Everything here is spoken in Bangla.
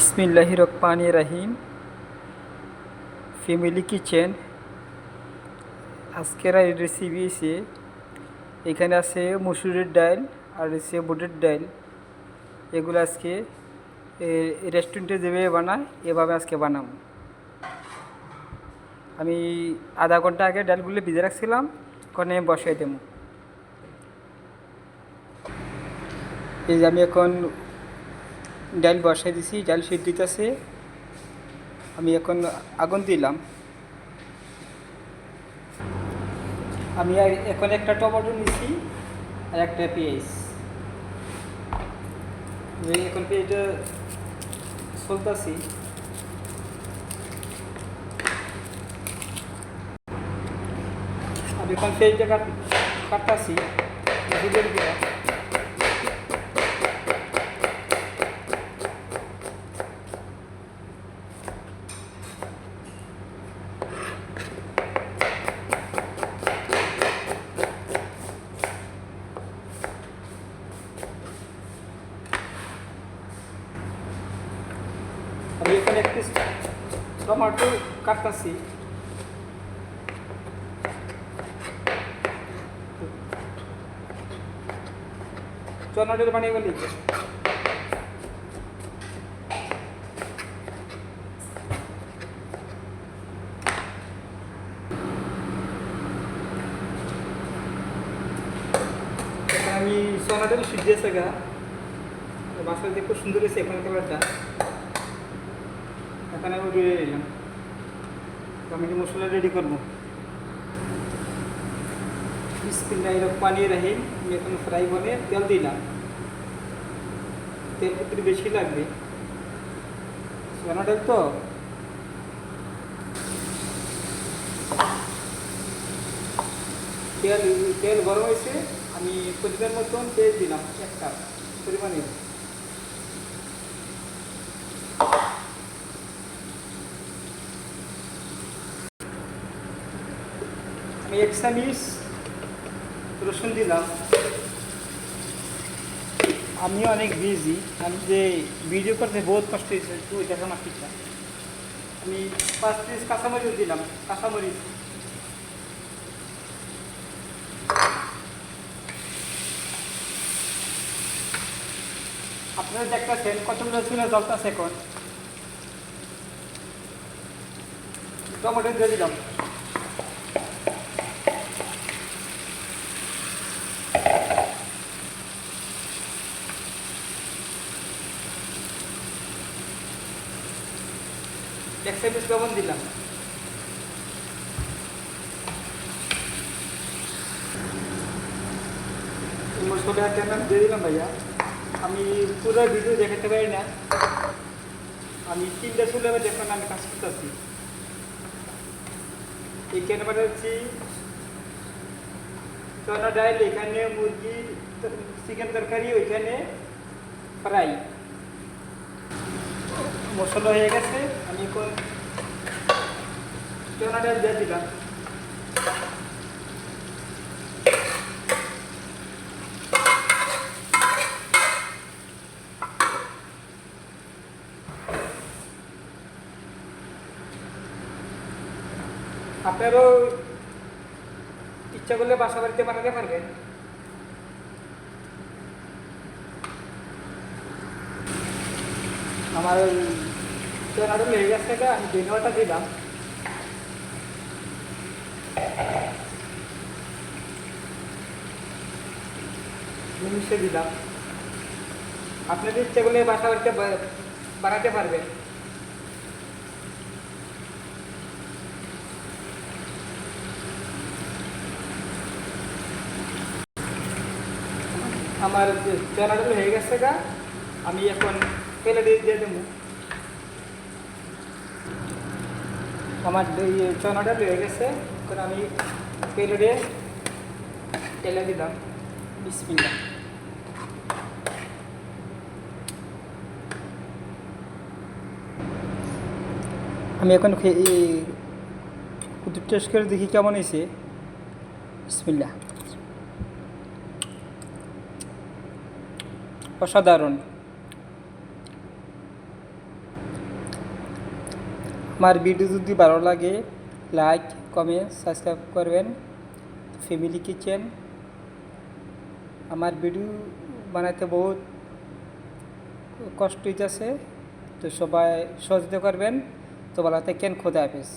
বিসমিল্লাহির রহমানির রহিম। ফ্যামিলি কিচেন আজকের রেসিপি আছে। এখানে আছে মসুরের ডাল আর আছে বুটের ডাল। এগুলো আজকে রেস্টুরেন্টে যেভাবে বানায় এভাবে আজকে বানাবো। আমি আধা ঘন্টা আগে ডালগুলো ভিজে রাখছিলাম, ওখানে বসাই দেবো। এই যে আমি এখন ডাল বসাই দিছি, ডাল সিদ্ধ দিতেছে। আমি এখন আগুন দিলাম। আমি এখন একটা টমেটো নিছি আর একটা পেঁয়াজ। এখন পেঁয়াজটা চলতেছি। আমি এখন পেঁয়াজটা কাটতেছি। আমি এখানে একটি টমেটো কাটতেছি। টমেটোর বানিয়ে গেলি আমি টমেটো সিদ্ধ আছে গা বাসায় খুব সুন্দর হয়েছে। এখানে খাবারটা এখানে আমি দিয়ে দিলাম। আমি মশলা রেডি করবো। বিসমিল্লাহির রহমানির রহিম। আমি এখন ফ্রাই করে তেল দিলাম। তেল একটু বেশি লাগবে, সোনা ডাল তো। তেল তেল গরম হয়েছে। আমি পরিমাণ মতন তেল দিলাম, এক কাপ পরিমাণে। আমি 1 চামচ রসুন দিলাম। আমিও অনেক বিজি, আমি যে ভিডিও করতে বহুত কষ্ট হয়েছে, একটু দেখা মাটিটা। আমি 5 পিস কাঁচামরিচ দিলাম। কাঁচামরিচ আপনারা দেখতেছেন কতগুলো চুলা জ্বলতেছে। এখন টমেটো দিয়ে দিলাম। এক চামচ লবণ দিলাম। মশলাটা আমি দিয়ে দিলাম ভাইয়া। আমি পুরো ভিডিও দেখাতে পারি না। আমি 3টা চুলা দেখুন আমি কাজ করতেছি। এখানে বানাচ্ছি চনা ডাল, এখানে মুরগির চিকেন তরকারি, ওইখানে ফ্রাই। মশলা হয়ে গেছে। আমি এখন চনা ডাল দিয়ে দিলাম। আপনারও ইচ্ছা করলে বাসা বাড়িতে বানাতে পারবেন। আমার চনাটা লেগে গেছে, আমি ধন্যবাদটা দিলাম। মিশে দিলাম। আপনাদের ইচ্ছা করলে বাসা বাড়িতে বানাতে পারবেন। আমার চনাটা হয়ে গেছে গা। আমি এখন তেলে দিয়ে দেবো। আমার চনাটা হয়ে গেছে। এখন আমি তেলে দিলাম। বিসমিল্লাহ। আমি এখন টেস্ট করে দেখি কেমন হয়েছে। বিসমিল্লাহ। অসাধারণ। আমার ভিডিও যদি ভালো লাগে লাইক কমেন্ট সাবস্ক্রাইব করবেন। ফ্যামিলি কিচেন আমার ভিডিও বানাতে বহুত কষ্ট হইতেছে, তো সবাই সহযোগিতা করবেন। তো ভালো থাকেন, খোদা হাফেজ।